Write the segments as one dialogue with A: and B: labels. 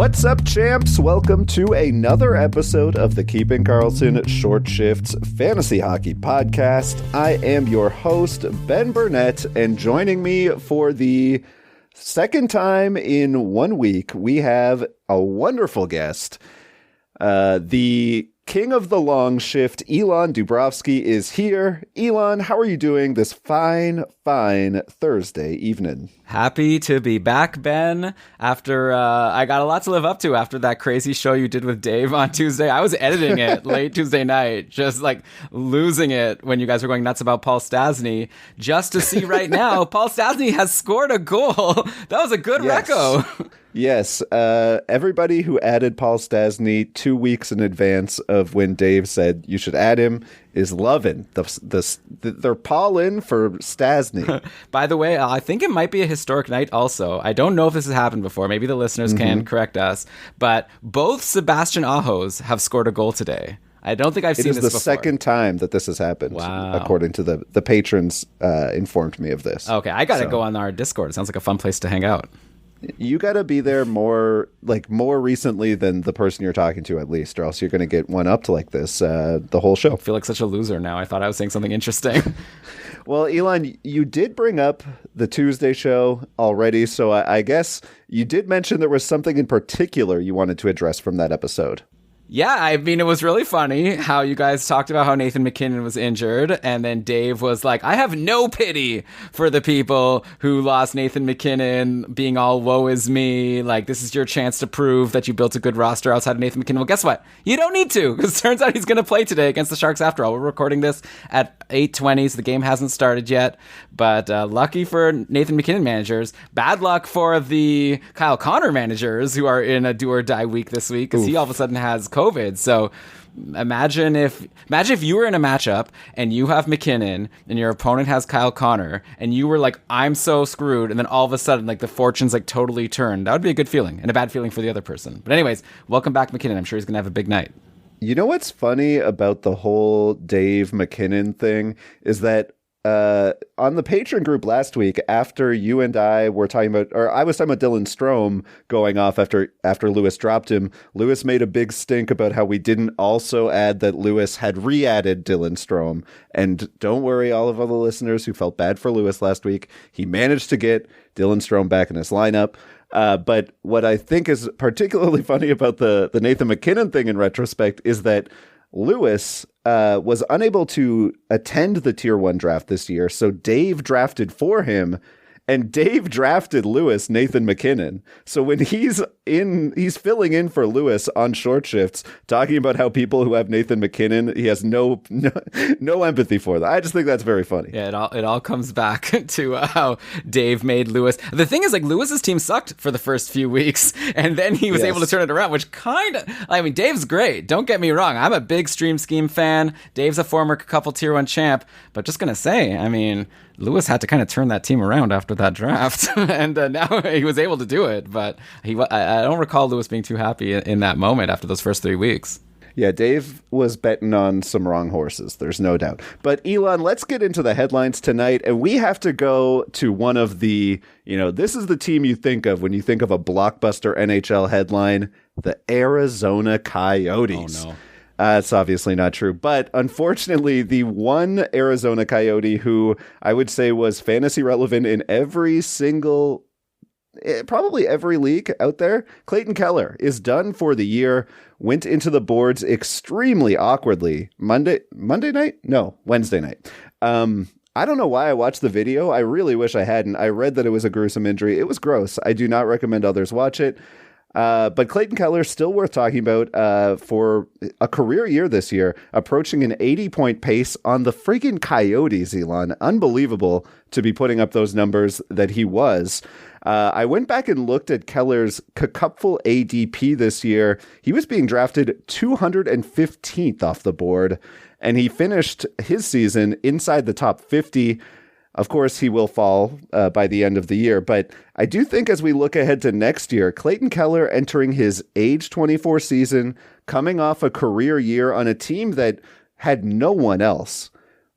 A: What's up, champs? Welcome to another episode of the Keeping Karlsson Short Shifts Fantasy Hockey Podcast. I am your host, Ben Burnett, and joining me for the second time in 1 week, we have a wonderful guest. The king of the long shift, Elon Dubrovsky, is here. Elon, how are you doing this fine Thursday evening?
B: Happy to be back, Ben. After I got a lot to live up to after that crazy show you did with Dave on Tuesday. I was editing it late Tuesday night, just like losing it when you guys were going nuts about Paul Stastny. Just to see right now, Paul Stastny has scored a goal. That was a good reco.
A: Yes, everybody who added Paul Stastny 2 weeks in advance of when Dave said you should add him is loving they're Paul in for Stastny.
B: By the way, I think it might be a historic night also. I don't know if this has happened before. Maybe the listeners can correct us. But both Sebastian Ahos have scored a goal today. I don't think I've seen this before. It is the
A: second time that this has happened, according to the patrons informed me of this.
B: Okay, I got to go on our Discord. It sounds like a fun place to hang out.
A: You got to be there more recently than the person you're talking to, at least, or else you're going to get one up to like this the whole show.
B: I feel like such a loser now. I thought I was saying something interesting.
A: Well, Elon, you did bring up the Tuesday show already, so I guess you did mention there was something in particular you wanted to address from that episode.
B: Yeah, I mean, it was really funny how you guys talked about how Nathan Mackinnon was injured, and then Dave was like, I have no pity for the people who lost Nathan Mackinnon, being all woe is me, like, this is your chance to prove that you built a good roster outside of Nathan Mackinnon. Well, guess what? You don't need to, because it turns out he's going to play today against the Sharks after all. We're recording this at 8:20, so the game hasn't started yet, but lucky for Nathan Mackinnon managers, bad luck for the Kyle Connor managers who are in a do-or-die week this week, because he all of a sudden has COVID. So imagine if you were in a matchup and you have McKinnon and your opponent has Kyle Connor and you were like, I'm so screwed, and then all of a sudden like the fortunes like totally turned. That would be a good feeling and a bad feeling for the other person. But anyways, welcome back, McKinnon. I'm sure he's gonna have a big night.
A: You know what's funny about the whole Dave McKinnon thing is that on the Patreon group last week, after you and I were talking about, or I was talking about Dylan Strome going off after Lewis dropped him, Lewis made a big stink about how we didn't also add that Lewis had re-added Dylan Strome. And don't worry, all of the listeners who felt bad for Lewis last week, he managed to get Dylan Strome back in his lineup. But what I think is particularly funny about the Nathan MacKinnon thing in retrospect is that Lewis was unable to attend the Tier 1 draft this year, so Dave drafted for him, and Dave drafted Lewis Nathan MacKinnon. So when he's filling in for Lewis on short shifts, talking about how people who have Nathan MacKinnon, he has no empathy for them. I just think that's very funny.
B: Yeah, it all comes back to how Dave made Lewis. The thing is, like, Lewis's team sucked for the first few weeks, and then he was able to turn it around, which Dave's great. Don't get me wrong. I'm a big Stream Scheme fan. Dave's a former couple Tier 1 champ, but just going to say, I mean, Lewis had to kind of turn that team around after that draft, and now he was able to do it. But I don't recall Lewis being too happy in that moment after those first 3 weeks.
A: Yeah, Dave was betting on some wrong horses, there's no doubt. But Elon, let's get into the headlines tonight, and we have to go to one of the, this is the team you think of when you think of a blockbuster NHL headline, the Arizona Coyotes.
B: Oh, no.
A: It's obviously not true. But unfortunately, the one Arizona Coyote who I would say was fantasy relevant in probably every league out there, Clayton Keller, is done for the year. Went into the boards extremely awkwardly. Wednesday night. I don't know why I watched the video. I really wish I hadn't. I read that it was a gruesome injury. It was gross. I do not recommend others watch it. But Clayton Keller still worth talking about for a career year this year, approaching an 80-point pace on the freaking Coyotes, Elon. Unbelievable to be putting up those numbers that he was. I went back and looked at Keller's cupful ADP this year. He was being drafted 215th off the board, and he finished his season inside the top 50. Of course, he will fall by the end of the year, but I do think as we look ahead to next year, Clayton Keller entering his age 24 season, coming off a career year on a team that had no one else.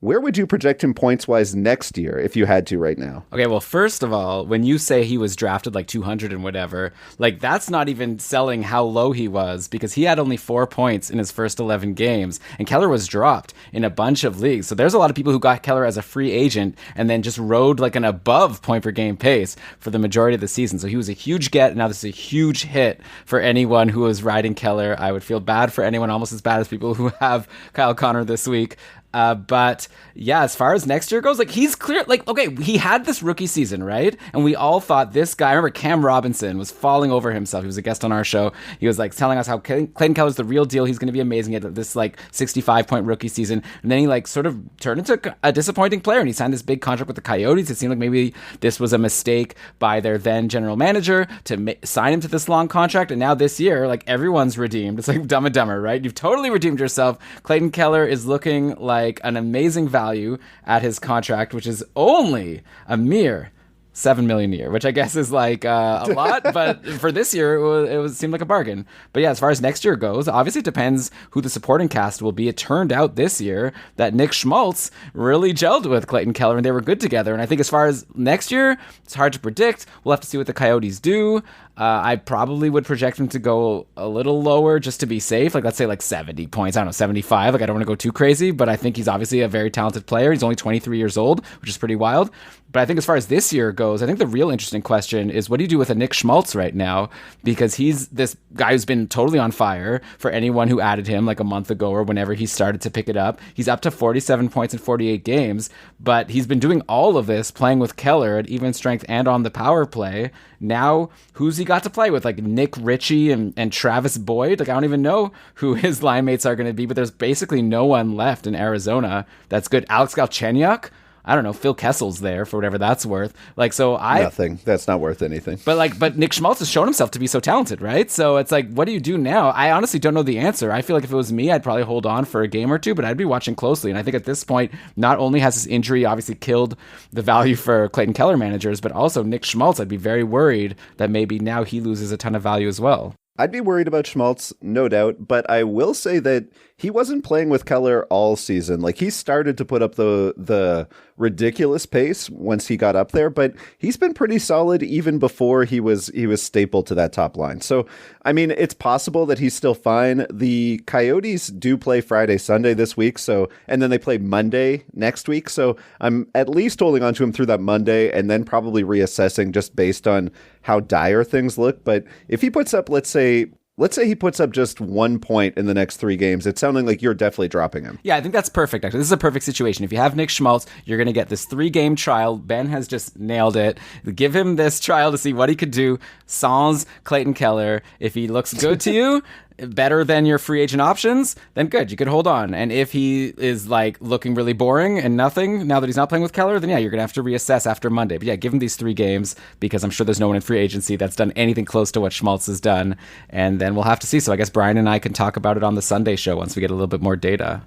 A: Where would you project him points-wise next year if you had to right now?
B: Okay, well, first of all, when you say he was drafted like 200 and whatever, like that's not even selling how low he was, because he had only 4 points in his first 11 games, and Keller was dropped in a bunch of leagues. So there's a lot of people who got Keller as a free agent and then just rode like an above point per game pace for the majority of the season. So he was a huge get, and now this is a huge hit for anyone who was riding Keller. I would feel bad for anyone, almost as bad as people who have Kyle Connor this week. But yeah, as far as next year goes, like he's clear, like, okay, he had this rookie season, right? And we all thought this guy, I remember Cam Robinson was falling over himself. He was a guest on our show. He was like telling us how Clayton Keller's the real deal. He's going to be amazing at this like 65-point rookie season. And then he like sort of turned into a disappointing player, and he signed this big contract with the Coyotes. It seemed like maybe this was a mistake by their then general manager to sign him to this long contract. And now this year, like everyone's redeemed. It's like Dumb and Dumber, right? You've totally redeemed yourself. Clayton Keller is looking like an amazing value at his contract, which is only a mere $7 million a year, which I guess is like a lot, but for this year it seemed like a bargain. But yeah, as far as next year goes, obviously it depends who the supporting cast will be. It turned out this year that Nick Schmaltz really gelled with Clayton Keller, and they were good together. And I think as far as next year, it's hard to predict. We'll have to see what the Coyotes do. I probably would project him to go a little lower just to be safe. Like, let's say like 70 points. I don't know, 75. Like, I don't want to go too crazy, but I think he's obviously a very talented player. He's only 23 years old, which is pretty wild. But I think as far as this year goes, I think the real interesting question is, what do you do with a Nick Schmaltz right now? Because he's this guy who's been totally on fire for anyone who added him like a month ago or whenever he started to pick it up. He's up to 47 points in 48 games, but he's been doing all of this playing with Keller at even strength and on the power play. Now, who's he got to play with? Like Nick Ritchie and Travis Boyd? Like, I don't even know who his line mates are going to be, but there's basically no one left in Arizona that's good. Alex Galchenyuk? I don't know, Phil Kessel's there for whatever that's worth. Like, so
A: nothing. That's not worth anything.
B: But Nick Schmaltz has shown himself to be so talented, right? So it's like, what do you do now? I honestly don't know the answer. I feel like if it was me, I'd probably hold on for a game or two, but I'd be watching closely. And I think at this point, not only has his injury obviously killed the value for Clayton Keller managers, but also Nick Schmaltz, I'd be very worried that maybe now he loses a ton of value as well.
A: I'd be worried about Schmaltz, no doubt, but I will say that he wasn't playing with Keller all season. Like, he started to put up the ridiculous pace once he got up there, but he's been pretty solid even before he was stapled to that top line. So, I mean, it's possible that he's still fine. The Coyotes do play Friday, Sunday this week, and then they play Monday next week. So I'm at least holding on to him through that Monday and then probably reassessing just based on how dire things look. But if he puts up, let's say he puts up just 1 point in the next 3 games, it's sounding like you're definitely dropping him.
B: Yeah, I think that's perfect, actually. This is a perfect situation. If you have Nick Schmaltz, you're going to get this 3-game trial. Ben has just nailed it. Give him this trial to see what he could do sans Clayton Keller. If he looks good to you, better than your free agent options, then good, you could hold on. And if he is like looking really boring and nothing now that he's not playing with Keller, then yeah, you're gonna have to reassess after Monday. But yeah, give him these 3 games, because I'm sure there's no one in free agency that's done anything close to what Schmaltz has done, and then we'll have to see. So I guess Brian and I can talk about it on the Sunday show once we get a little bit more data.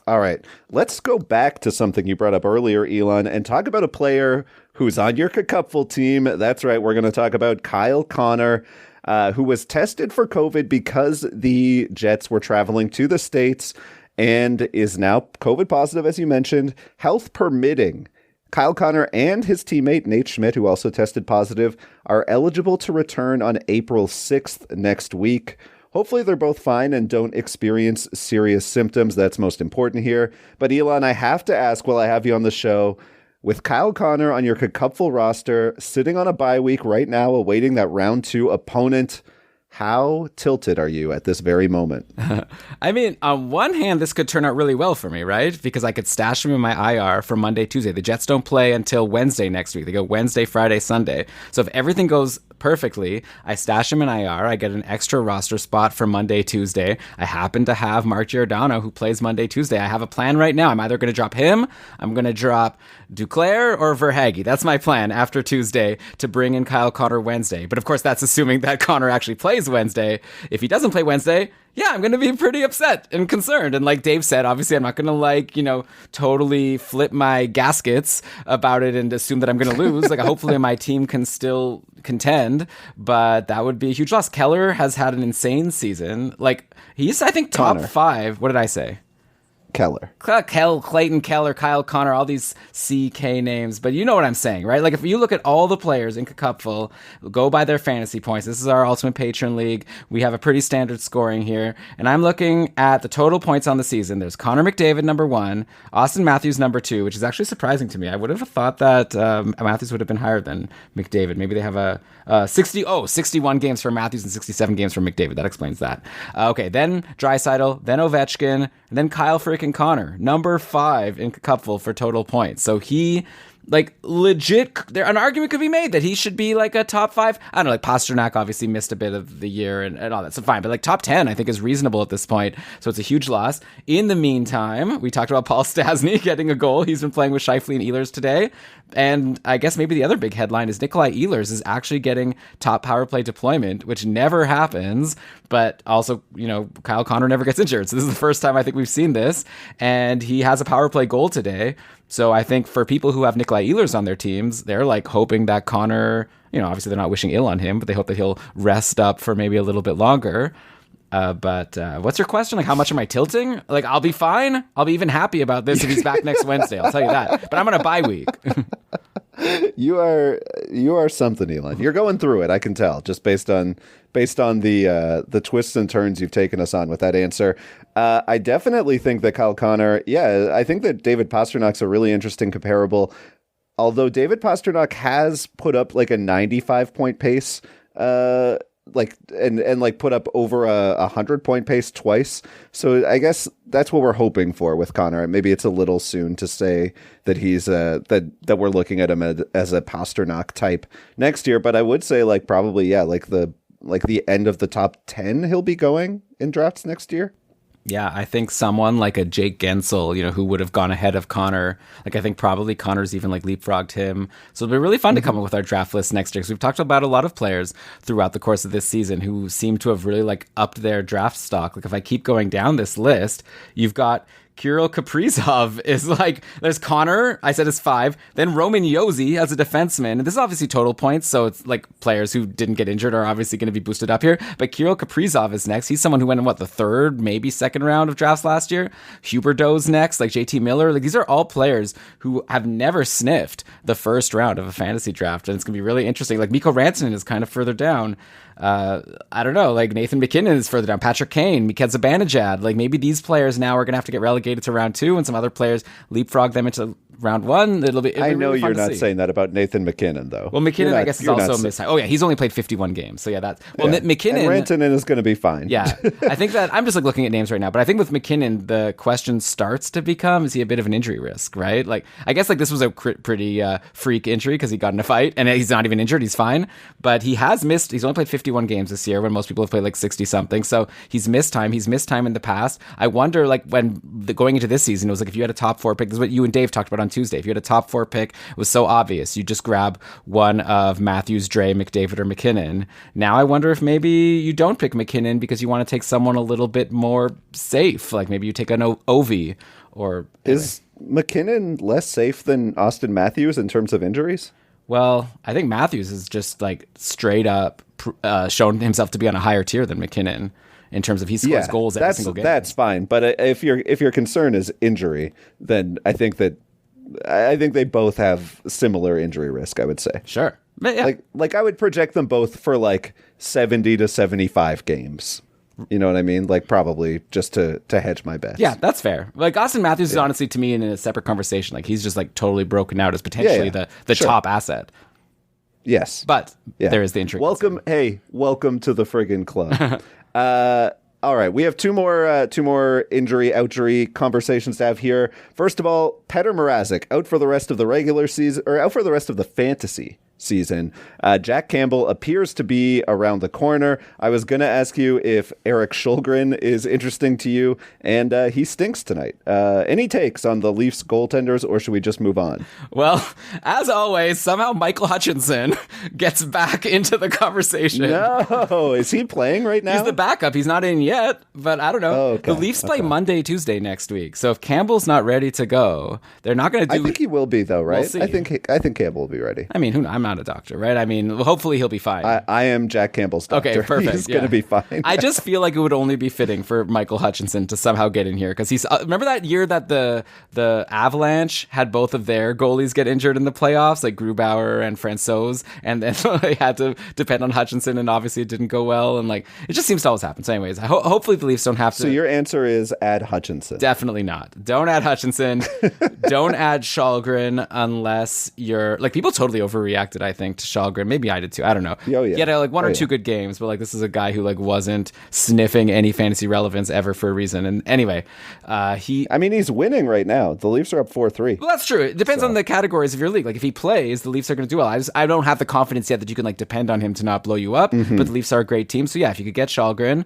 A: All right, let's go back to something you brought up earlier, Elon, and talk about a player who's on your Cupful team. That's right, we're going to talk about Kyle Connor, who was tested for COVID because the Jets were traveling to the States and is now COVID positive, as you mentioned, health permitting. Kyle Connor and his teammate Nate Schmidt, who also tested positive, are eligible to return on April 6th next week. Hopefully they're both fine and don't experience serious symptoms. That's most important here. But Elon, I have to ask while I have you on the show, with Kyle Connor on your Cupful roster, sitting on a bye week right now, awaiting that round 2 opponent, how tilted are you at this very moment?
B: I mean, on one hand, this could turn out really well for me, right? Because I could stash him in my IR for Monday, Tuesday. The Jets don't play until Wednesday next week. They go Wednesday, Friday, Sunday. So if everything goes perfectly, I stash him in IR. I get an extra roster spot for Monday, Tuesday. I happen to have Mark Giordano, who plays Monday, Tuesday. I have a plan right now. I'm either going to drop him, I'm going to drop Duclair, or Verhaeghe. That's my plan after Tuesday, to bring in Kyle Connor Wednesday. But of course, that's assuming that Connor actually plays Wednesday. If he doesn't play Wednesday, yeah, I'm going to be pretty upset and concerned. And like Dave said, obviously I'm not going to totally flip my gaskets about it and assume that I'm going to lose. Like, hopefully my team can still contend, but that would be a huge loss. Keller has had an insane season. Like, he's, I think, top
A: Connor.
B: 5. What did I say?
A: Keller.
B: Clayton Keller, Kyle Connor, all these CK names, but you know what I'm saying, right? Like if you look at all the players in Cupful, go by their fantasy points. This is our Ultimate Patron League. We have a pretty standard scoring here, and I'm looking at the total points on the season. There's Connor McDavid, number 1, Austin Matthews, number 2, which is actually surprising to me. I would have thought that Matthews would have been higher than McDavid. Maybe they have a 61 games for Matthews and 67 games for McDavid. That explains that. Okay, then Draisaitl, then Ovechkin, and then Kyle freaking Connor, number 5 in Cupful for total points. So he, like, legit, an argument could be made that he should be like a top 5. I don't know, like Pasternak obviously missed a bit of the year and all that, so fine. But like top 10, I think is reasonable at this point. So it's a huge loss. In the meantime, we talked about Paul Stastny getting a goal. He's been playing with Scheifele and Ehlers today. And I guess maybe the other big headline is Nikolai Ehlers is actually getting top power play deployment, which never happens. But also, you know, Kyle Connor never gets injured. So this is the first time I think we've seen this. And he has a power play goal today. So I think for people who have Nikolai Ehlers on their teams, they're like hoping that Connor, you know, obviously they're not wishing ill on him, but they hope that he'll rest up for maybe a little bit longer. But what's your question? Like, how much am I tilting? Like, I'll be fine. I'll be even happy about this if he's back next Wednesday. I'll tell you that. But I'm on a bye week.
A: You are something, Elon. You're going through it. I can tell just based on the twists and turns you've taken us on with that answer. I definitely think that Kyle Connor. Yeah, I think that David Pasternak's a really interesting comparable. Although David Pasternak has put up like a 95-point pace, like put up over a 100-point pace twice. So I guess that's what we're hoping for with Connor. Maybe it's a little soon to say that he's that we're looking at him as a Pasternak type next year. But I would say like probably, yeah, like the end of the top 10 he'll be going in drafts next year.
B: Yeah, I think someone like a Jake Gensel, you know, who would have gone ahead of Connor. Like, I think probably Connor's even like leapfrogged him. So it'll be really fun to come up with our draft list next year. Because we've talked about a lot of players throughout the course of this season who seem to have really like upped their draft stock. Like, if I keep going down this list, you've got Kirill Kaprizov is like, there's Connor, I said is 5, then Roman Josi as a defenseman, and this is obviously total points, so it's like players who didn't get injured are obviously going to be boosted up here, but Kirill Kaprizov is next. He's someone who went in, the 3rd, maybe 2nd round of drafts last year. Huberdeau's next, like JT Miller, like these are all players who have never sniffed the 1st round of a fantasy draft, and it's going to be really interesting. Like Mikko Rantanen is kind of further down. I don't know, like Nathan MacKinnon is further down, Patrick Kane, Mika Zibanejad, like maybe these players now are going to have to get relegated to round 2 and some other players leapfrog them into round 1. It'll be
A: I know
B: really fun
A: you're not
B: see.
A: saying that about Nathan MacKinnon, though.
B: Well, MacKinnon, I guess, is also missed. Oh, yeah, he's only played 51 games. So, yeah, that's... Well, yeah. MacKinnon...
A: And Rantanen is going to be fine.
B: Yeah, I think that... I'm just, like, looking at names right now, but I think with MacKinnon, the question starts to become, is he a bit of an injury risk, right? Like, I guess, like, this was a pretty freak injury because he got in a fight, and he's not even injured, he's fine. But he has missed... He's only played 51 games this year, when most people have played, like, 60-something. So, he's missed time. He's missed time in the past. I wonder, like, when going into this season, it was like, if you had a top 4 pick, this is what you and Dave talked about on Tuesday. If you had a top 4 pick, it was so obvious. You just grab one of Matthews, Dre, McDavid, or McKinnon. Now I wonder if maybe you don't pick McKinnon because you want to take someone a little bit more safe. Like maybe you take an Ovi or...
A: Is McKinnon less safe than Austin Matthews in terms of injuries?
B: Well, I think Matthews is just like straight up shown himself to be on a higher tier than McKinnon in terms of he scores goals every single game.
A: That's fine. But if your concern is injury, then I think they both have similar injury risk, I would say.
B: Sure. But yeah.
A: Like I would project them both for like 70 to 75 games. You know what I mean? Like probably just to hedge my bets.
B: Yeah, that's fair. Like Austin Matthews is honestly to me in a separate conversation. Like he's just like totally broken out as potentially the top asset.
A: Yes.
B: But there is the injury.
A: Welcome to the friggin' club. All right, we have two more injury conversations to have here. First of all, Petr Mrazek out for the rest of the regular season, or out for the rest of the fantasy season. Jack Campbell appears to be around the corner. I was going to ask you if Eric Shulgren is interesting to you, and he stinks tonight. Any takes on the Leafs goaltenders, or should we just move on?
B: Well, as always, somehow Michael Hutchinson gets back into the conversation.
A: No, is he playing right now?
B: He's the backup. He's not in yet, but I don't know.
A: Oh, okay.
B: The Leafs play Monday, Tuesday next week, so if Campbell's not ready to go, they're not going to do...
A: I think he will be, though, right?
B: We'll see.
A: I think Campbell will be ready.
B: I mean, I'm amount of doctor, right? I mean, hopefully he'll be fine.
A: I am Jack Campbell's doctor.
B: Okay, perfect.
A: He's going to be fine.
B: I just feel like it would only be fitting for Michael Hutchinson to somehow get in here because he's. Remember that year that the Avalanche had both of their goalies get injured in the playoffs, like Grubauer and Francouz, and then they had to depend on Hutchinson, and obviously it didn't go well, and like it just seems to always happen. So, anyways, hopefully the Leafs don't have to.
A: So your answer is add Hutchinson.
B: Definitely not. Don't add Hutchinson. Don't add Shalgren unless you're like people totally overreacted. I think to Shalgren. Maybe I did too. I don't know.
A: Oh, yeah.
B: He had like one or two good games, but like this is a guy who like wasn't sniffing any fantasy relevance ever for a reason. And anyway,
A: he's winning right now. The Leafs are up 4-3.
B: Well, that's true. It depends on the categories of your league. Like if he plays, the Leafs are going to do well. I don't have the confidence yet that you can like depend on him to not blow you up. But the Leafs are a great team. So yeah, if you could get Shalgren,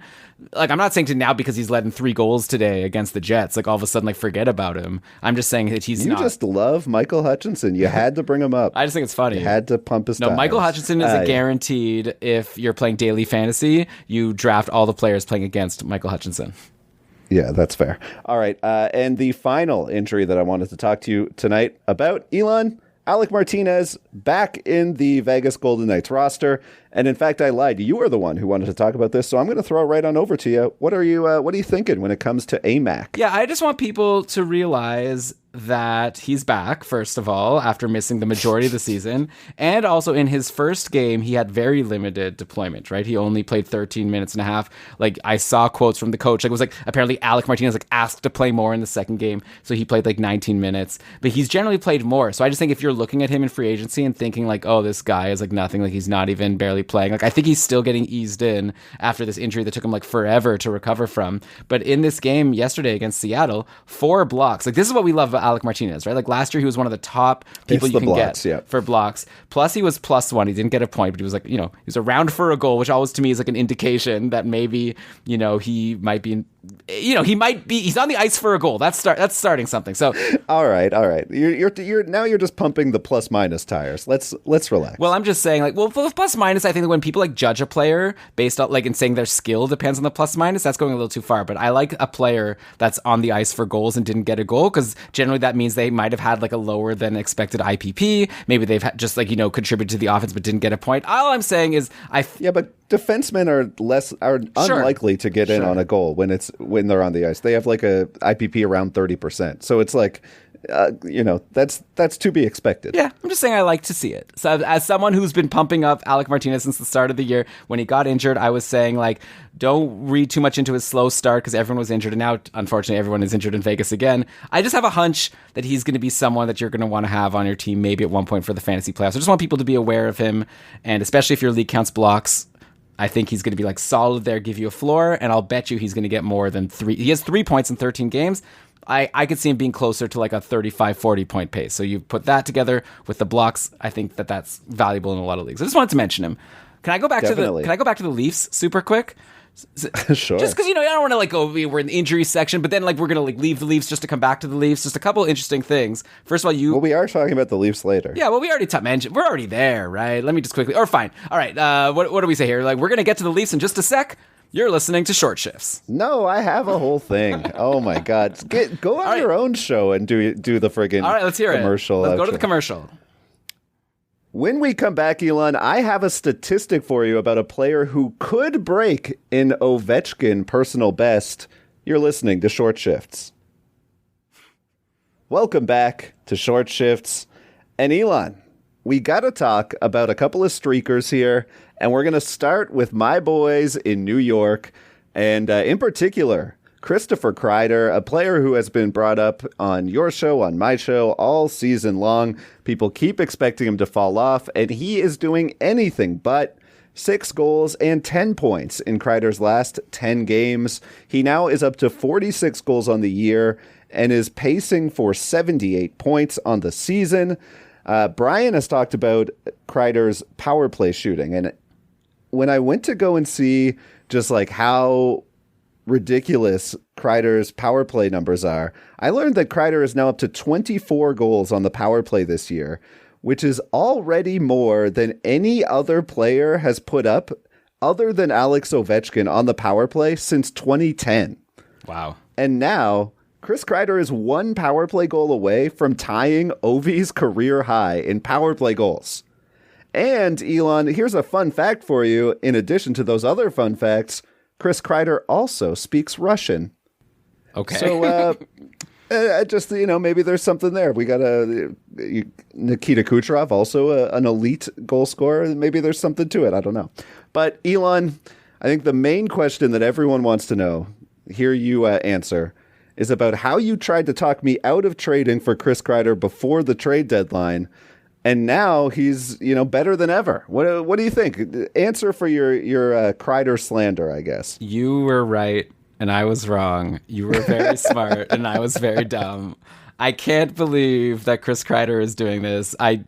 B: like I'm not saying to now because he's letting 3 goals today against the Jets, like all of a sudden like forget about him. I'm just saying that he's
A: You just love Michael Hutchinson. You had to bring him up.
B: I just think it's funny.
A: You had to pump his tires.
B: Michael Hutchinson is a guaranteed if you're playing daily fantasy, you draft all the players playing against Michael Hutchinson.
A: Yeah, that's fair. All right. And the final injury that I wanted to talk to you tonight about, Elon, Alec Martinez back in the Vegas Golden Knights roster. And in fact, I lied. You are the one who wanted to talk about this, so I'm going to throw it right on over to you. What are you thinking when it comes to AMAC?
B: Yeah, I just want people to realize that he's back, first of all, after missing the majority of the season. And also in his first game, he had very limited deployment, right? He only played 13 minutes and a half. Like I saw quotes from the coach. Like it was like apparently Alec Martinez like asked to play more in the second game. So he played like 19 minutes, but he's generally played more. So I just think if you're looking at him in free agency and thinking like, oh, this guy is like nothing, like he's not even barely playing. Like I think he's still getting eased in after this injury that took him like forever to recover from. But in this game yesterday against Seattle, 4 blocks. Like this is what we love about Alec Martinez, right? Like last year he was one of the top people you can
A: blocks,
B: get for blocks. Plus he was +1. He didn't get a point, but he was like, he was around for a goal, which always to me is like an indication that maybe, he might be he's on the ice for a goal. That's starting something. So
A: all right. You're now you're just pumping the plus minus tires. Let's relax.
B: Well, I'm just saying for the plus minus, I think that when people like judge a player based on like and saying their skill depends on the plus minus, that's going a little too far. But I like a player that's on the ice for goals and didn't get a goal because generally that means they might have had like a lower than expected IPP. Maybe they've just like contributed to the offense but didn't get a point. All I'm saying is
A: but defensemen are unlikely to get in on a goal when they're on the ice. They have like a IPP around 30%. So it's like that's to be expected.
B: Yeah, I'm just saying I like to see it. So as someone who's been pumping up Alec Martinez since the start of the year, when he got injured, I was saying like don't read too much into his slow start because everyone was injured, and now unfortunately everyone is injured in Vegas again. I just have a hunch that he's going to be someone that you're going to want to have on your team maybe at one point for the fantasy playoffs. I just want people to be aware of him, and especially if your league counts blocks, I think he's going to be like solid there, give you a floor, and I'll bet you he's going to get more than 3. He has 3 points in 13 games. I could see him being closer to like a 35-40 point pace. So you put that together with the blocks, I think that's valuable in a lot of leagues. I just wanted to mention him. Can I go back to the Leafs super quick?
A: Sure.
B: Just because I don't want to like go. We're in the injury section, but then like we're gonna like leave the Leafs just to come back to the Leafs. Just a couple interesting things. First of all,
A: we are talking about the Leafs later.
B: Yeah, well, we already mentioned we're already there, right? Let me just quickly. Or fine. All right. What do we say here? Like we're gonna get to the Leafs in just a sec. You're listening to Short Shifts.
A: No, I have a whole thing. Oh my God! Go on your own show and do the friggin'
B: all right. Let's hear
A: commercial.
B: Let's go to the commercial.
A: When we come back, Elon, I have a statistic for you about a player who could break an Ovechkin personal best. You're listening to Short Shifts. Welcome back to Short Shifts. And Elon, we got to talk about a couple of streakers here, and we're going to start with my boys in New York, and in particular, Christopher Kreider, a player who has been brought up on your show, on my show, all season long. People keep expecting him to fall off, and he is doing anything but 6 goals and 10 points in Kreider's last 10 games. He now is up to 46 goals on the year and is pacing for 78 points on the season. Brian has talked about Kreider's power play shooting, and when I went to go and see just like how ridiculous Kreider's power play numbers are, I learned that Kreider is now up to 24 goals on the power play this year, which is already more than any other player has put up other than Alex Ovechkin on the power play since 2010.
B: Wow.
A: And now Chris Kreider is 1 power play goal away from tying Ovi's career high in power play goals. And Elon, here's a fun fact for you. In addition to those other fun facts, Chris Kreider also speaks Russian.
B: Okay.
A: So, just, maybe there's something there. We got Nikita Kucherov, also an elite goal scorer. Maybe there's something to it. I don't know. But Elon, I think the main question that everyone wants to know, hear you answer, is about how you tried to talk me out of trading for Chris Kreider before the trade deadline. And now he's, better than ever. What do you think? Answer for your Kreider slander, I guess.
B: You were right, and I was wrong. You were very smart, and I was very dumb. I can't believe that Chris Kreider is doing this. I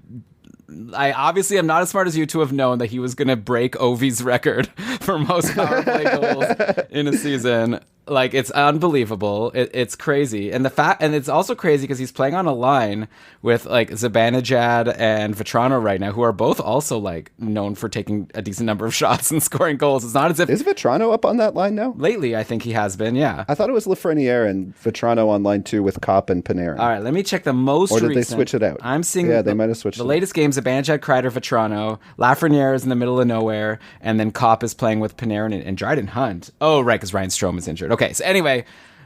B: obviously am not as smart as you to have known that he was going to break Ovi's record for most power play goals in a season. Like, it's unbelievable. It's crazy. And it's also crazy because he's playing on a line with like Zibanejad and Vetrano right now, who are both also like known for taking a decent number of shots and scoring goals. It's not as if...
A: Is Vetrano up on that line now?
B: Lately, I think he has been, yeah.
A: I thought it was Lafreniere and Vetrano on line 2 with Kopp and Panarin.
B: All right, let me check the most recent.
A: Or did they switch it out?
B: I'm seeing...
A: Yeah, they might have switched
B: the latest games, Zibanejad, Kreider, Vetrano. Lafreniere is in the middle of nowhere, and then Kopp is playing with Panarin and Dryden Hunt. Oh, right, because Ryan Strome is injured. Okay, so anyway...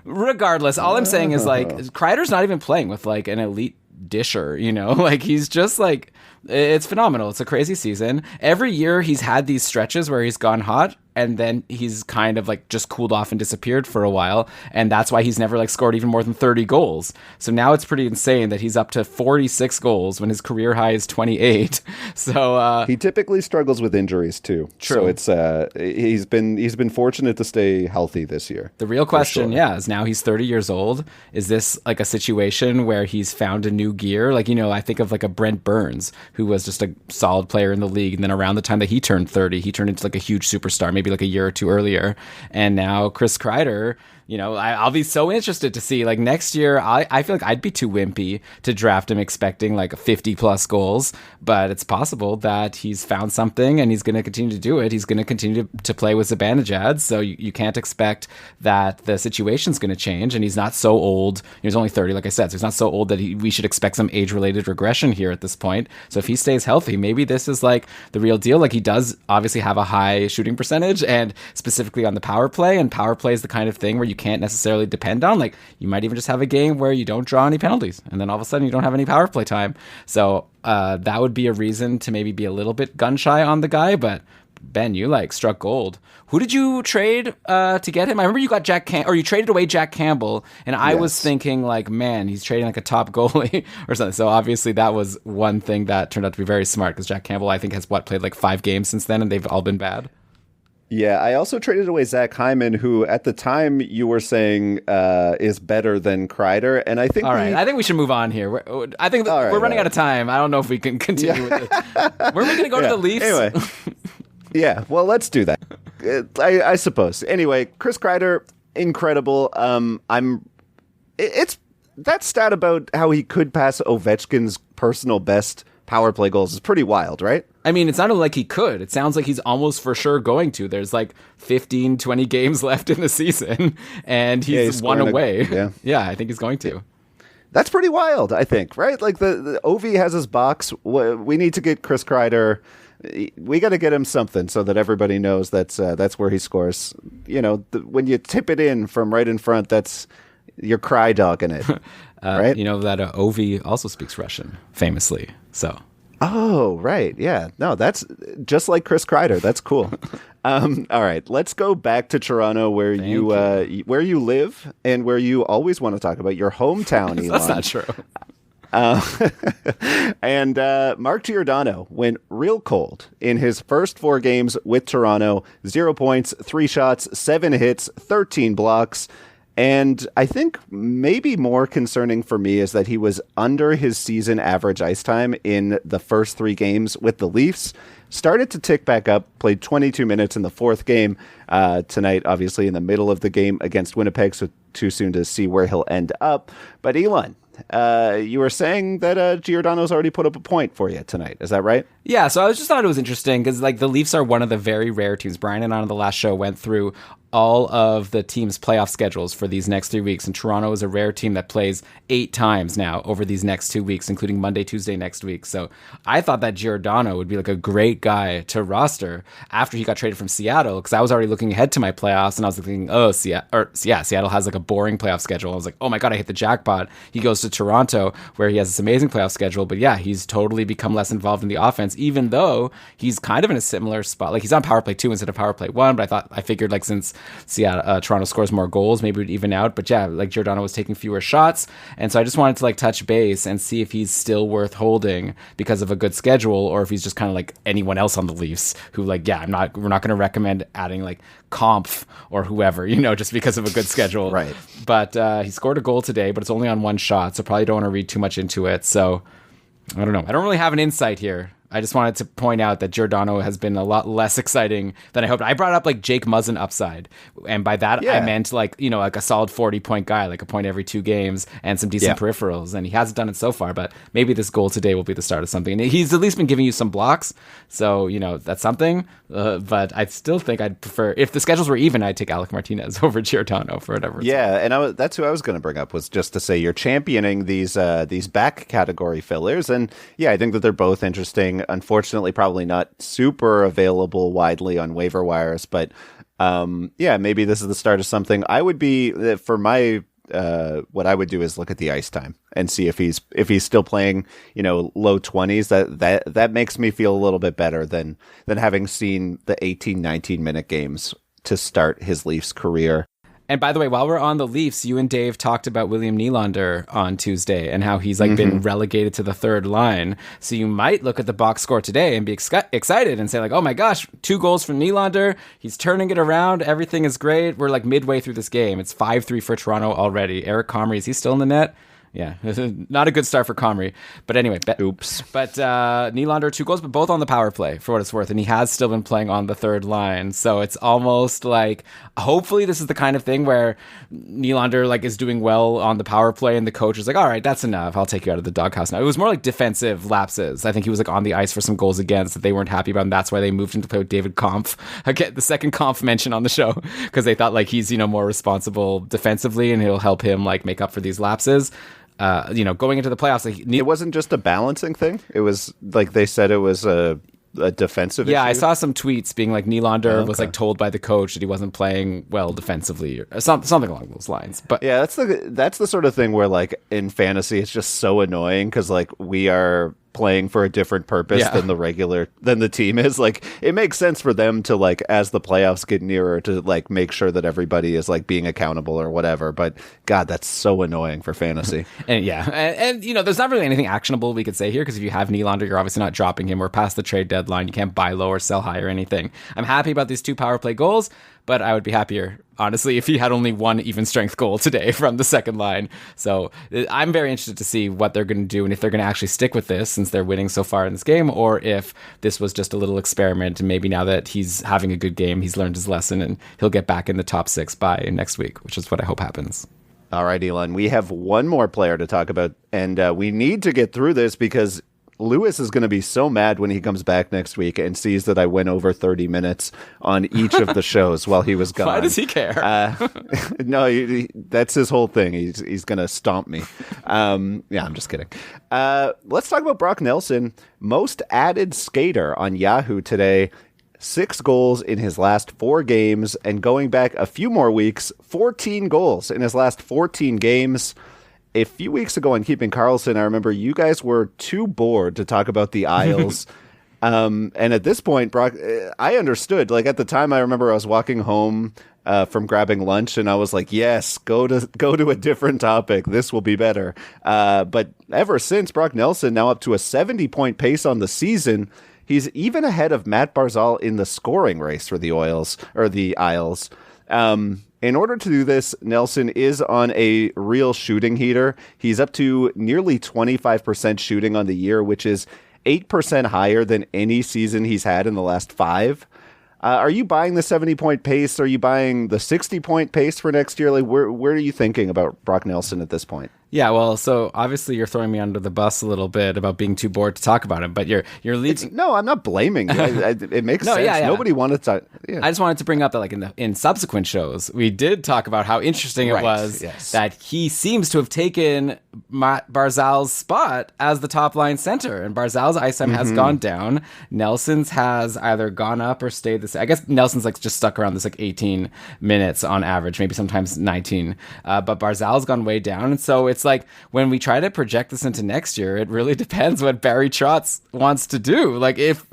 B: Regardless, all I'm saying is like Kreider's not even playing with like an elite disher, like he's just like, it's phenomenal. It's a crazy season. Every year he's had these stretches where he's gone hot and then he's kind of like just cooled off and disappeared for a while. And that's why he's never like scored even more than 30 goals. So now it's pretty insane that he's up to 46 goals when his career high is 28. So
A: he typically struggles with injuries too.
B: True.
A: So it's he's been fortunate to stay healthy this year.
B: The real question, is now he's 30 years old. Is this like a situation where he's found a new gear? Like, I think of like a Brent Burns, who was just a solid player in the league. And then around the time that he turned 30, he turned into like a huge superstar, maybe like a year or two earlier. And now Chris Kreider, I'll be so interested to see like next year. I feel like I'd be too wimpy to draft him expecting like 50 plus goals, but it's possible that he's found something and he's going to continue to do it. He's going to continue to play with Zibanejad. So you can't expect that the situation's going to change. And he's not so old. He's only 30, like I said, so he's not so old that we should expect some age related regression here at this point. So if he stays healthy, maybe this is like the real deal. Like he does obviously have a high shooting percentage and specifically on the power play, and power play is the kind of thing where you can't necessarily depend on. Like you might even just have a game where you don't draw any penalties and then all of a sudden you don't have any power play time. So that would be a reason to maybe be a little bit gun shy on the guy. But Ben, you like struck gold. Who did you trade to get him? I remember you got you traded away Jack Campbell, and I was thinking like, man, he's trading like a top goalie or something. So obviously that was one thing that turned out to be very smart because Jack Campbell, I think, has played like 5 games since then, and they've all been bad.
A: Yeah, I also traded away Zach Hyman, who at the time you were saying is better than Kreider, and I think.
B: All right, I think we should move on here. I think we're running out of time. I don't know if we can continue with it. Where are we going to go to the Leafs?
A: Anyway, yeah, well, let's do that. I suppose. Anyway, Chris Kreider, incredible. It's that stat about how he could pass Ovechkin's personal best power play goals is pretty wild, right?
B: I mean, it's not like he could. It sounds like he's almost for sure going to. There's like 15, 20 games left in the season, and he's one away. Yeah, I think he's going to.
A: That's pretty wild, I think, right? Like the Ovi has his box. We need to get Chris Kreider. We got to get him something so that everybody knows that's where he scores. When you tip it in from right in front, you're cry dogging it, right?
B: That Ovi also speaks Russian, famously. So.
A: Oh, right. Yeah. No, that's just like Chris Kreider. That's cool. All right. Let's go back to Toronto where where you live and where you always want to talk about your hometown, Elon.
B: That's not true.
A: And Mark Giordano went real cold in his first 4 games with Toronto. 0 points, 3 shots, 7 hits, 13 blocks. And I think maybe more concerning for me is that he was under his season average ice time in the first 3 games with the Leafs. Started to tick back up, played 22 minutes in the 4th game. Tonight, obviously, in the middle of the game against Winnipeg, so too soon to see where he'll end up. But Elon, you were saying that Giordano's already put up a point for you tonight. Is that right?
B: Yeah, so I just thought it was interesting because like the Leafs are one of the very rare teams. Brian and I on the last show went through all of the team's playoff schedules for these next 3 weeks. And Toronto is a rare team that plays 8 times now over these next 2 weeks, including Monday, Tuesday next week. So I thought that Giordano would be like a great guy to roster after he got traded from Seattle, because I was already looking ahead to my playoffs and I was thinking, Seattle has like a boring playoff schedule. I was like, oh my God, I hit the jackpot. He goes to Toronto where he has this amazing playoff schedule. But yeah, he's totally become less involved in the offense, even though he's kind of in a similar spot. Like he's on power play 2 instead of power play 1, but I figured like since Toronto scores more goals, maybe it would even out. But yeah, like Giordano was taking fewer shots, and so I just wanted to like touch base and see if he's still worth holding because of a good schedule, or if he's just kind of like anyone else on the Leafs who like, we're not going to recommend adding like Kampf or whoever, just because of a good schedule.
A: Right.
B: But he scored a goal today, but it's only on 1 shot, so probably don't want to read too much into it. So I don't know. I don't really have an insight here. I just wanted to point out that Giordano has been a lot less exciting than I hoped. I brought up like Jake Muzzin upside, and by that I meant like a solid 40-point guy, like a point every 2 games and some decent peripherals, and he hasn't done it so far. But maybe this goal today will be the start of something. And he's at least been giving you some blocks, so that's something. But I still think I'd prefer, if the schedules were even, I'd take Alec Martinez over Giordano for whatever.
A: And that's who I was going to bring up, was just to say you're championing these back category fillers, and I think that they're both interesting. Unfortunately, probably not super available widely on waiver wires, but maybe this is the start of something. I would be, for my what I would do is look at the ice time and see if he's still playing low 20s. That makes me feel a little bit better than having seen the 18-19 minute games to start his Leafs career.
B: And by the way, while we're on the Leafs, you and Dave talked about William Nylander on Tuesday and how he's been relegated to the 3rd line. So you might look at the box score today and be excited and say like, oh my gosh, 2 goals from Nylander. He's turning it around. Everything is great. We're like midway through this game. It's 5-3 for Toronto already. Eric Comrie, is he still in the net? Yeah, not a good start for Comrie. But anyway, oops. But Nylander 2 goals, but both on the power play, for what it's worth. And he has still been playing on the 3rd line. So it's almost like, hopefully this is the kind of thing where Nylander like is doing well on the power play and the coach is like, all right, that's enough. I'll take you out of the doghouse now. It was more like defensive lapses. I think he was like on the ice for some goals against that they weren't happy about. And that's why they moved him to play with David Kampf. Again, the second Kampf mention on the show, because they thought like he's, more responsible defensively and he'll help him like make up for these lapses. Going into the playoffs,
A: it wasn't just a balancing thing. It was like they said it was a defensive issue.
B: I saw some tweets being like Nylander was like told by the coach that he wasn't playing well defensively or something along those lines. But
A: yeah, that's the sort of thing where like in fantasy it's just so annoying because like we are playing for a different purpose than the team is. Like it makes sense for them to like, as the playoffs get nearer, to like make sure that everybody is like being accountable or whatever. But God, that's so annoying for fantasy.
B: and there's not really anything actionable we could say here, because if you have Nylander, you're obviously not dropping him. We're past the trade deadline. You can't buy low or sell high or anything. I'm happy about these 2 power play goals, but I would be happier, honestly, if he had only 1 even strength goal today from the 2nd line. So I'm very interested to see what they're going to do and if they're going to actually stick with this since they're winning so far in this game, or if this was just a little experiment and maybe now that he's having a good game, he's learned his lesson and he'll get back in the top 6 by next week, which is what I hope happens.
A: All right, Elon, we have one more player to talk about, and we need to get through this because Lewis is going to be so mad when he comes back next week and sees that I went over 30 minutes on each of the shows while he was gone.
B: Why does he care?
A: No, that's his whole thing. He's going to stomp me. I'm just kidding. Let's talk about Brock Nelson, most added skater on Yahoo today. 6 goals in his last 4 games, and going back a few more weeks, 14 goals in his last 14 games. A few weeks ago on Keeping Karlsson, I remember you guys were too bored to talk about the Isles. And at this point, Brock, I understood. Like at the time, I remember I was walking home from grabbing lunch, and I was like, "Yes, go to a different topic. This will be better." But ever since, Brock Nelson now up to a 70-point pace on the season. He's even ahead of Matt Barzal in the scoring race for the Isles. In order to do this, Nelson is on a real shooting heater. He's up to nearly 25% shooting on the year, which is 8% higher than any season he's had in the last 5. Are you buying the 70-point pace? Are you buying the 60-point pace for next year? Like, where are you thinking about Brock Nelson at this point?
B: Yeah, well, so obviously you're throwing me under the bus a little bit about being too bored to talk about him, but you're leaving.
A: No, I'm not blaming you. It makes
B: No,
A: sense.
B: yeah, yeah.
A: Nobody wanted to. Yeah.
B: I just wanted to bring up that, like in subsequent shows, we did talk about how interesting it
A: Right,
B: was
A: yes.
B: that he seems to have taken Matt Barzal's spot as the top line center, and Barzal's ice time has gone down. Nelson's has either gone up or stayed the same. I guess Nelson's like just stuck around this like 18 minutes on average, maybe sometimes 19. But Barzal's gone way down, and so it's like when we try to project this into next year, it really depends what Barry Trotz wants to do. Like if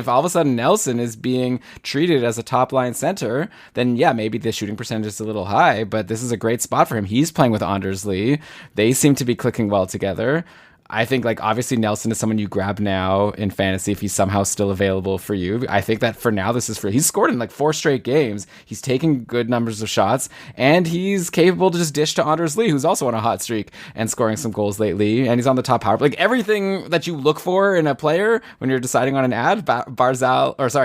B: all of a sudden Nelson is being treated as a top line center, then yeah, maybe the shooting percentage is a little high, but this is a great spot for him. He's playing with Anders Lee. They seem to be clicking well together. I think, like, obviously Nelson is someone you grab now in fantasy if he's somehow still available for you. I think that for now, this is for, he's scored in like 4 straight games. He's taking good numbers of shots, and he's capable to just dish to Anders Lee, who's also on a hot streak and scoring some goals lately. And he's on the top power play. Like, everything that you look for in a player when you're deciding on an ad,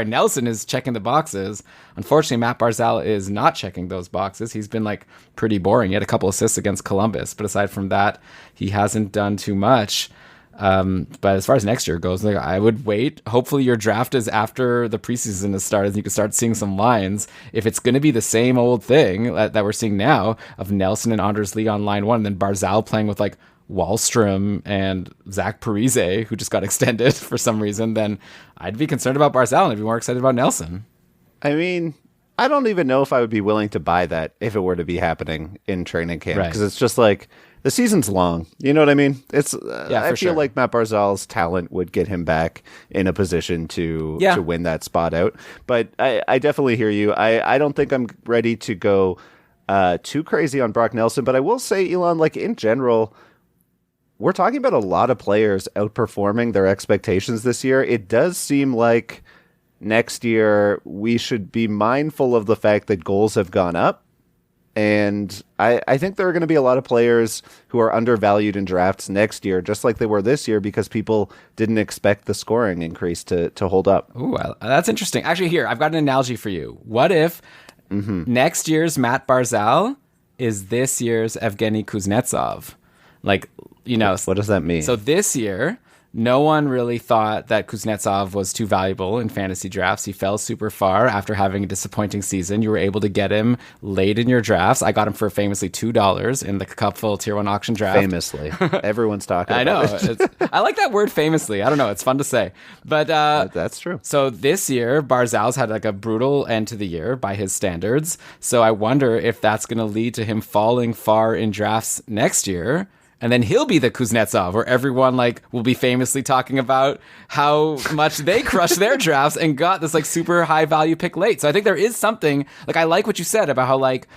B: Nelson is checking the boxes. Unfortunately, Matt Barzal is not checking those boxes. He's been like pretty boring. He had a couple assists against Columbus, but aside from that, he hasn't done too much. But as far as next year goes, like, I would wait. Hopefully your draft is after the preseason has started and you can start seeing some lines. If it's going to be the same old thing that we're seeing now of Nelson and Anders Lee on line 1, and then Barzal playing with like Wallstrom and Zach Parise, who just got extended for some reason, then I'd be concerned about Barzal and I'd be more excited about Nelson.
A: I mean, I don't even know if I would be willing to buy that if it were to be happening in training camp, because it's just like the season's long. You know what I mean? It's I feel like Matt Barzal's talent would get him back in a position to win that spot out. But I definitely hear you. I don't think I'm ready to go too crazy on Brock Nelson, but I will say, Elon, like in general, we're talking about a lot of players outperforming their expectations this year. It does seem like next year we should be mindful of the fact that goals have gone up. And I think there are going to be a lot of players who are undervalued in drafts next year, just like they were this year, because people didn't expect the scoring increase to hold up.
B: Ooh, that's interesting. Actually, here, I've got an analogy for you. What if next year's Matt Barzal is this year's Evgeny Kuznetsov? Like, you know,
A: what does that mean?
B: So this year, no one really thought that Kuznetsov was too valuable in fantasy drafts. He fell super far after having a disappointing season. You were able to get him late in your drafts. I got him for famously $2 in the Cupful Tier 1 auction draft.
A: Famously. Everyone's talking about
B: it. I know. I like that word, famously. I don't know. It's fun to say. But
A: that's true.
B: So this year, Barzal's had like a brutal end to the year by his standards. So I wonder if that's going to lead to him falling far in drafts next year. And then he'll be the Kuznetsov, where everyone like will be famously talking about how much they crushed their drafts and got this like super high value pick late. So I think there is something, like, I like what you said about how, like,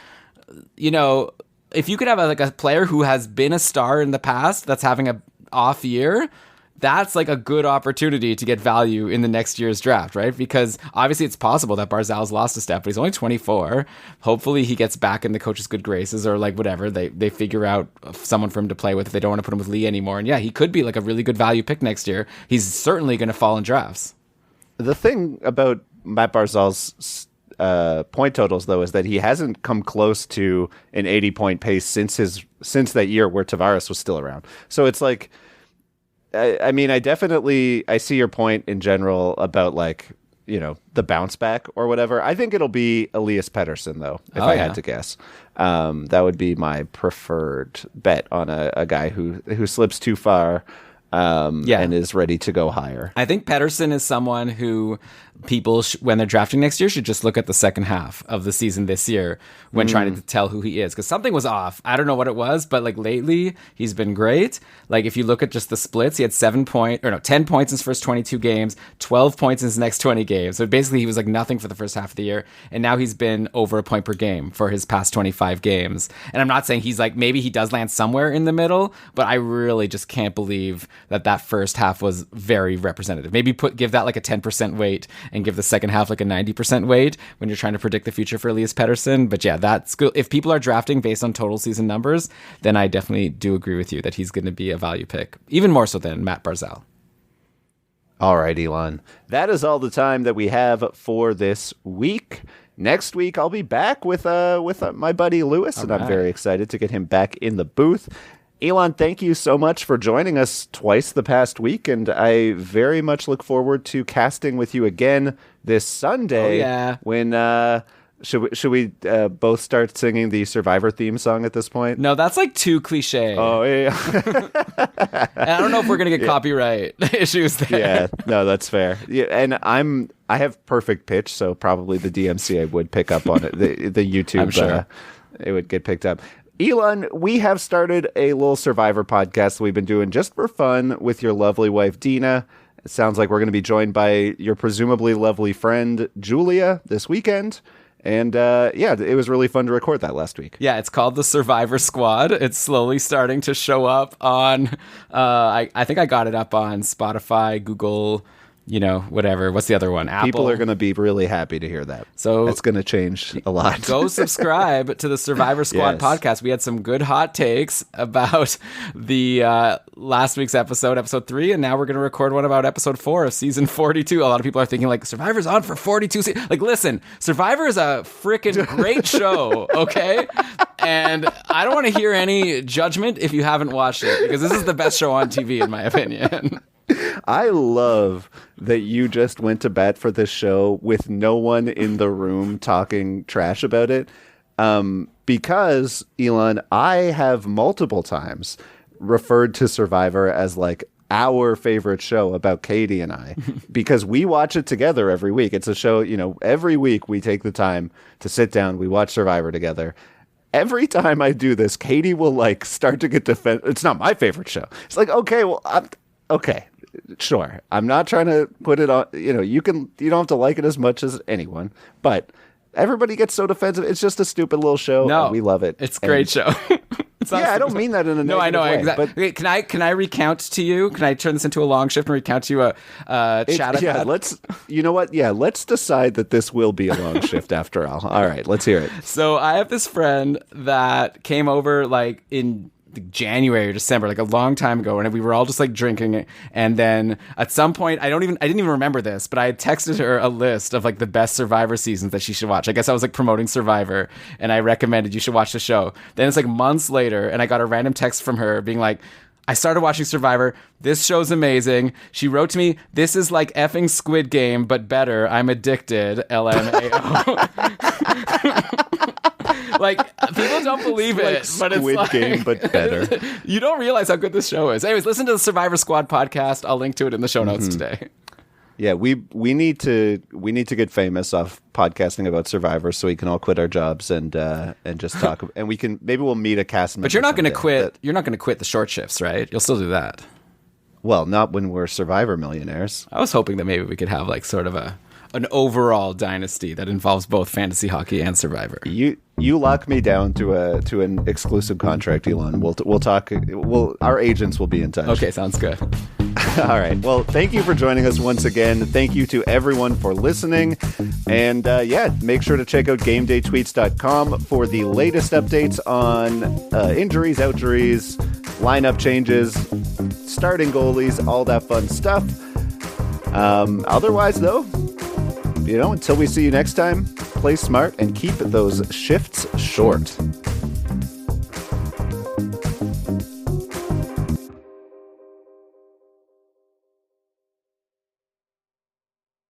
B: you know, if you could have a player who has been a star in the past that's having a off year, that's like a good opportunity to get value in the next year's draft, right? Because obviously it's possible that Barzal's lost a step, but he's only 24. Hopefully he gets back in the coach's good graces, or like whatever. They figure out someone for him to play with if they don't want to put him with Lee anymore. And yeah, he could be like a really good value pick next year. He's certainly going to fall in drafts.
A: The thing about Matt Barzal's point totals, though, is that he hasn't come close to an 80-point pace since that year where Tavares was still around. So it's like, I mean, I see your point in general about, like, you know, the bounce back or whatever. I think it'll be Elias Pettersson, though, if I had to guess. That would be my preferred bet on a guy who slips too far and is ready to go higher.
B: I think Pettersson is someone who people, when they're drafting next year, should just look at the second half of the season this year when trying to tell who he is, because something was off. I don't know what it was, but like lately he's been great. Like if you look at just the splits, he had 10 points in his first 22 games, 12 points in his next 20 games. So basically he was like nothing for the first half of the year, and now he's been over a point per game for his past 25 games. And I'm not saying he's like, maybe he does land somewhere in the middle, but I really just can't believe that first half was very representative. Maybe give that like a 10% weight and give the second half like a 90% weight when you're trying to predict the future for Elias Pettersson. But yeah, that's good. If people are drafting based on total season numbers, then I definitely do agree with you that he's going to be a value pick, even more so than Matt Barzal.
A: All right, Elon. That is all the time that we have for this week. Next week, I'll be back with my buddy Lewis, and I'm very excited to get him back in the booth. Elon, thank you so much for joining us twice the past week, and I very much look forward to casting with you again this Sunday.
B: Oh, yeah.
A: When should we both start singing the Survivor theme song at this point?
B: No, that's like too cliche.
A: Oh yeah.
B: And I don't know if we're gonna get copyright issues there.
A: Yeah, no, that's fair. Yeah, and I have perfect pitch, so probably the DMCA would pick up on it. The YouTube,
B: I'm sure.
A: It would get picked up. Elon, we have started a little Survivor podcast that we've been doing just for fun with your lovely wife, Dina. It sounds like we're going to be joined by your presumably lovely friend, Julia, this weekend. And yeah, it was really fun to record that last week.
B: Yeah, it's called the Survivor Squad. It's slowly starting to show up on, I think I got it up on Spotify, Google, whatever. What's the other one? Apple.
A: People are going to be really happy to hear that.
B: So
A: that's going to change a lot.
B: Go subscribe to the Survivor Squad podcast. We had some good hot takes about the last week's episode 3, and now we're going to record one about episode 4 of season 42. A lot of people are thinking, like, Survivor's on for 42 seasons. Like, listen, Survivor is a freaking great show, okay? And I don't want to hear any judgment if you haven't watched it, because this is the best show on TV, in my opinion.
A: I love that you just went to bat for this show with no one in the room talking trash about it. Because, Elon, I have multiple times referred to Survivor as like our favorite show about Katie and I, because we watch it together every week. It's a show, every week we take the time to sit down, we watch Survivor together. Every time I do this, Katie will like start to get defensive. It's not my favorite show. It's like, okay, well, okay. Sure. I'm not trying to put it on, you don't have to like it as much as anyone, but everybody gets so defensive. It's just a stupid little show.
B: No,
A: and we love it.
B: It's a great show.
A: Yeah, I don't mean that in a negative
B: way. No, I know,
A: way,
B: exactly.
A: but
B: wait, can I recount to you? Can I turn this into a long shift and recount to you a chat?
A: Yeah, you know what? Yeah, let's decide that this will be a long shift after all. All right, let's hear it.
B: So I have this friend that came over like in January or December, like a long time ago, and we were all just like drinking it. And then at some point, I didn't even remember this, but I had texted her a list of like the best Survivor seasons that she should watch. I guess I was like promoting Survivor, and I recommended you should watch the show. Then it's like months later, and I got a random text from her being like, I started watching Survivor. This show's amazing. She wrote to me, this is like effing Squid Game, but better. I'm addicted. LMAO. Like, people don't believe it, but it's
A: Squid Game, but better.
B: You don't realize how good this show is. Anyways, listen to the Survivor Squad podcast. I'll link to it in the show notes today.
A: Yeah, we need to get famous off podcasting about Survivor, so we can all quit our jobs and just talk. And maybe we'll meet a cast member.
B: But you're not going to quit. You're not going to quit the short shifts, right? You'll still do that.
A: Well, not when we're Survivor millionaires.
B: I was hoping that maybe we could have like sort of an overall dynasty that involves both fantasy hockey and Survivor.
A: You lock me down to an exclusive contract, Elon. We'll talk. Our agents will be in touch.
B: Okay, sounds good.
A: All right. Well, thank you for joining us once again. Thank you to everyone for listening. And make sure to check out GameDayTweets.com for the latest updates on injuries, outjuries, lineup changes, starting goalies, all that fun stuff. Otherwise, though, until we see you next time, play smart and keep those shifts short.